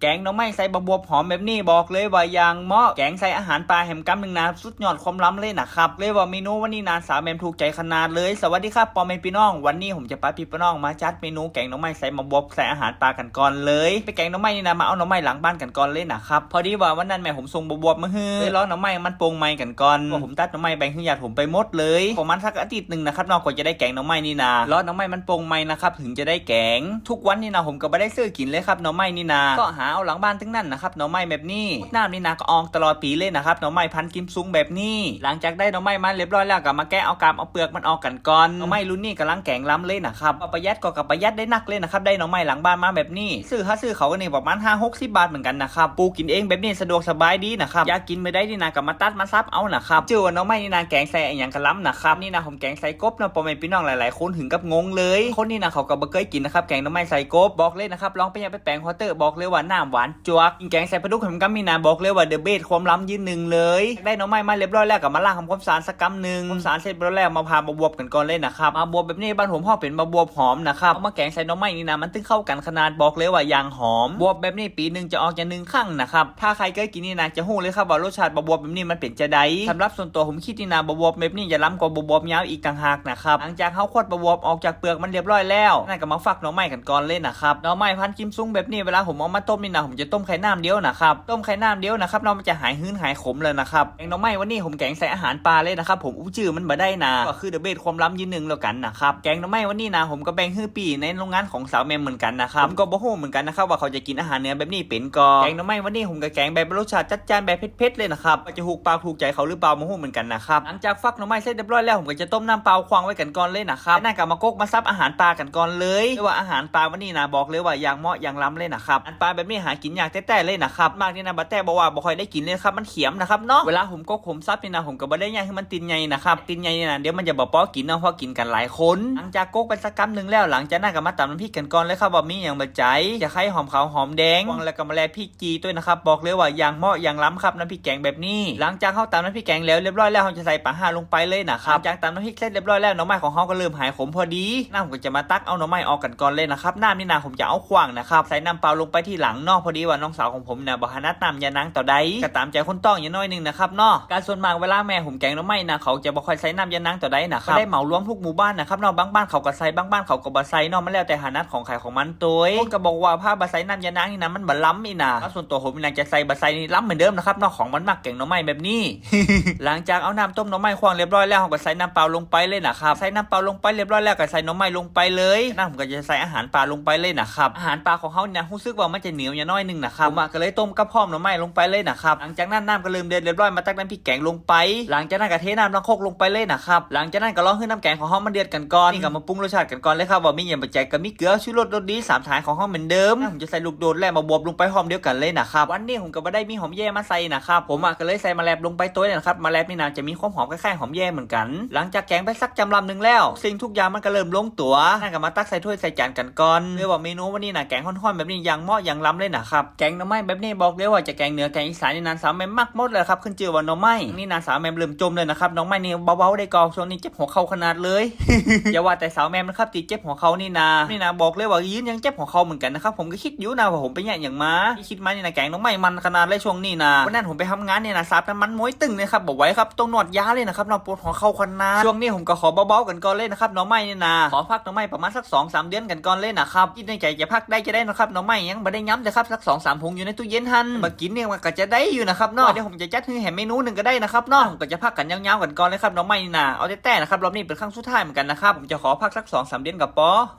แกงหน่อไม้ใส่บะบวบหอมแบบนี้บอกเลยว่าอย่างเหมาะแกงใส่อาหารปลาแหมกำหนึ่งนะสุดยอดความล้ำเลยนะครับเลยว่าเมนูวันนี้นะสาวแมมถูกใจขนาดเลยสวัสดีครับปอมเมพี่น้องวันนี้ผมจะพาพี่น้องมาจัดเมนูแกงหน่อไม้ใส่บะบวบใส่อาหารปลากันก่อนเลยไปแกงหน่อไม้นี่นะมาเอาหน่อไม้หลังบ้านกันก่อนเลยนะครับพอดีว่าวันนั้นแม่ผมส่งบะบวบมาให้เลยร้อนหน่อไม้มันโป่งไม้กันก่อนผมตัดหน่อไม้แบ่งให้ญาติผมไปหมดเลยประมาณสักอาทิตย์หนึ่งนะครับนอกก็จะได้แกงหน่อไม้นี่นะร้อนหน่อไม้มันโป่งไม้นะครับถึงจะได้แกงทุกวันนี่นะผมก็ไม่ได้ซื้อกินเลยครับหน่อไม้นี่นะก็หาเอาหลังบ้านทั้งนั้นนะครับหน่อไม้แบบนี้น้ำนี่นะก็ออกตลอดปีเลยนะครับหน่อไม้พันธุ์กิมซุงแบบนี้หลังจากได้หน่อไม้มาเรียบร้อยแล้วก็มาแกะเอากามเอาเปลือกมันออกกันก่อนหน่อไม้รุ่นนี้กำลังแกงล้ำเลยนะครับประหยัดก็กับประหยัดได้นักเลยนะครับได้หน่อไม้หลังบ้านมาแบบนี้ซื้อเขาก็นี่ประมาณ50-60 บาทเหมือนกันนะครับปลูกกินเองแบบนี้สะดวกสบายดีนะครับอยากกินไม่ได้นี่นะก็มาตัดมาซับเอานะครับเจอว่าหน่อไม้นี่นะแกงใส่อย่างกระล้ำนะครับนี่นะผมแกงใส่กบนะพ่อแม่พี่น้องหลายๆคนถึงกับงงเลยคนนี่นะเขาก็บ่เคยกินนะครับแกงหน่อไม้ใส่กบบอกเลยนะครับลองไปยังไปแปลงฮอตเตอร์บอกเลยว่าน้ำหวานจวกกินแกงใส่ปลาดุกผมก็มีนาบอกเลยว่าเดอะเบสความล้ำยืนหนึ่งเลยได้หน่อไม้มาเรียบร้อยแล้วกับมาล้างทำความสะอาดสักกำหนึ่งความสะอาดเสร็จเรียบร้อยแล้วมาพามาบวบกันก่อนเลยนะครับมาบวบแบบนี้บ้านผมห่อเป็นมาบวบหอมนะครับเอามาแกงใส่หน่อไม้นี่นะมันตึ้งเข้ากันขนาดบอกเลยว่ายางหอมบวบแบบนี้ปีหนึ่งจะออกอย่างหนึ่งครั้งนะครับถ้าใครเคยกินนี่นะจะหู้เลยครับว่ารสชาติบวบแบบนี้มันเป็นจะได้สำหรับส่วนตัวผมคิดนี่นะบวบแบบนี้จะล้ำกว่าบวบยาวอีกต่างหากนะครับหลังจากเขาควดบวบออกจากเปลือกมันเรียบร้อยแล้วนั่นก็มาฝักหน่อไม้กันก่อนเลยนะครับหน่อไม้พันกิมซุงแบบนี้เวลาผมเอามาต้มนี่นะผมจะต้มไข่น้ำเดียวนะครับต้มไข่น้ำเดียวนะครับเรามันจะหายหื้นหายขมเลยนะครับแกงหน่อไม้วันนี้ผมแกงใส่อาหารปลาเลยนะครับผมชื่อมันบ่ได้นะก็คือเดอะเบสความล้ำยืนหนึ่งแล้วกันนะครับแกงหน่อไม้วันนี้นะผมก็แบ่งให้ปีในโรงงานของสาวแมมเหมือนกันนะครับผมก็บ่ฮู้เหมือนกันนะครับว่าเขาจะกินอาหารเนื้อแบบนี้เป็นก็แกงหน่อไม้วันนี้ผมก็แกงแบบรสชาติจัดจ้านแบบเผ็ดๆเลยนะครับจะถูกปากถูกใจเขาหรือเปล่าบ่ฮู้เหมือนกันนะครับหลังจากฟักหน่อไม้เสร็จเรียบร้อยแล้วผมก็จะต้มน้ำเปล่าควางไว้กันก่อนเลยนะครับน่ากับมากกมาซับอาหารปลากันก่อนเลยว่าอาหารปลาวันนี้นะบอกเลยว่าอย่างเหมาะอย่างล้ำเลยนะครับอาหารปลาแบบนี้หากินยากแต่เลยนะครับมากนี่นะบัดแต่บอกว่าบ่ค่อยได้กินเลยครับมันเขียมนะครับเนาะเวลาผมก็ผมซับนี่นะผมก็บ่ได้ย่างให้มันตินใหญ่นะครับตินใหญ่นี่นะเดี๋ยวมันจะบ่พอกินเนาะเพราะกินกันหลายคนหลังจากกไปสักกำหนึ่งแล้วหลังจากนั้นก็มาตำน้ำพริกกันก่อนเลยครับว่ามีอย่างบะใจจะไข่หอมขาวหอมแดงวางแล้วก็มาแลพริกจีด้วยนะครับบอกเลยว่าอย่างเหมาะอย่างล้ำครับน้ำพริกแกงแบบนี้หลังจากเข้าตำน้ำพริกแกงแล้วเรียบร้อยแล้วเราจะใส่ปลาห่าลงไปเลยนะครับจากตำน้ำพริกเสร็จเรียบร้อยแล้วหน่อไม้ของเขาก็เริ่มหายขมพอดีน้าผมก็จะมาตักเอาหน่อไม้ออกกันก่อนเลยนะครับน้ำนี่นะผมจะเอาขวางนะครับใส่น้ำเปล่าลงไปที่หลังนอกพอดีว่าน้องสาวของผมเนี่ยบ่ถนัดน้ำยานังต่อใดก็ตามใจคนต้องอย่างน้อยนึงนะครับเนาะการส่วนมากเวลาแม่ผมแกงหน่อไม้นะเขาจะบ่ค่อยใส่น้ำยานังต่อใดนะครับได้เหมารวมทุกหมู่บ้านนะครับเนาะบางบ้านเขาก็ใส่บางบ้านเขาก็บ่ใส่เนาะมันแล้วแต่ถนัดของใครของมันตัวคนก็บอกว่าผ้าบ่ใส่น้ำยานังนี่นะมันบ่ล้ำอีน่ะส่วนตัวผมนี่จะใส่บ่ใส่นี่ล้ำเหมือนเดิมนะครับเนาะของมันมักแกงหน่อไม้แบบนี้ หลังจากเอาน้ำต้มหน่อไม้ควางเรียบร้อยแล้วผมก็ใส่น้ำเปล่าลงไปเลยนะครับใส่น้ำเปล่าลงไปเรียบร้อยแล้วก็ใส่หน่อไม้ลงไปเลยน้าผมก็จะใส่อาหารปลาลงไปเลยนะครับอาหารปลาของเขาเนี่ยรู้สึกว่ามันจะเหนียวอย่างน้อยนึงนะครับผมก็เลยต้มกระเพาะหน่อไม้ลงไปเลยนะครับหลังจากนั้นน้ำก็เริ่มเดือดเรียบร้อยมาตักน้ำพริกแกงลงไปหลังจากนั้นก็เทน้ำลงโคกลงไปเลยนะครับหลังจากนั้นก็รอให้น้ำแกงของเขามันเดือดกันก่อนนี่ก็มาปรุงรสชาติกันก่อนเลยครับว่ามีอย่างปัจจัยก็มีเกลือชูรสรสดี3ฐานของเขาเหมือนเดิมผมจะใส่ลูกโดดและมาบวบลงไปหอมเดียวกันเลยนะครับวันนี้ผมก็ไม่ได้มีหอมแย่มาใส่นะครับผมก็เลยใส่มะแลบลงไปตัวนึงนะครับมะแลบนี่นะจะมีความหอมคล้ายๆหอมแย่เหมือนกันหลังจากแกงไปสักจำลำหนึ่งแล้วสิ่งทุกอย่างมันก็เริ่มลงตัวนั่นก็มาตักใส่ถ้วยใส่จานกันก่อนเรียกว่าเมนูวันนี้นะแกงห้อนๆแบบนี้อย่างเหมาะอย่างล้ำเลยนะครับแกงหน่อไม้แบบนี้บอกเลยว่าจะแกงเหนือแกงอีสานนี่นานสาวแม่มักหมดเลยครับขึ้นชื่อว่าหน่อไม้นี่นานสาวแม่เริ่มจมเลยนะครับหน่อไม้นี่เบาๆได้กองช่วงนี้เจ็บหัวเข่าขนาดเลย อย่าว่าแต่สาวแม่นะครับตีเจ็บหัวเข่านี่นะบอกเลยว่ายืนยังเจ็บหัวเข่าเหมือนกันนะครับผมก็คิดอยู่นะว่าผมไปแย่อย่างมาที่คิดมานี่นะแกงหน่อไม้มันขนาดเลยช่วงนี้นะวันนั้นผมไปทำงานเนี่ยนะซับน้ำมันม้วยตึงเลยครับบอกไว้ครับต้องนวดยาเลยนะครับนอนปวดหัวเข่าขนาดช่วงนี้ผมก็ขอเบาๆกันก่อนเลยนะครับหน่อไม้นี่นะขอพักหน่อไม้ประมาณสัก 2-3 เดือนกันก่อนเลยนะครับคิดในใจจะพักได้จะได้นะครับหน่อไม้ยังไม่ได้ย้ำแต่ครับสัก 2-3 ผงอยู่ในตู้เย็นหันมากินเนี่ยมันก็จะได้อยู่นะครับเนาะเดี๋ยวผมจะจัดให้แหมเมนูหนึ่งก็ได้นะครับเนาะผมก็จะพักกันยาวๆกันก่อนเลยครับหน่อไม้นี่นะเอาแต่นะครับรอบนี้เป็นครั้งสุดท้ายเหมือนกันนะครับผมจะขอพักสัก 2-3 เดือนกับปอ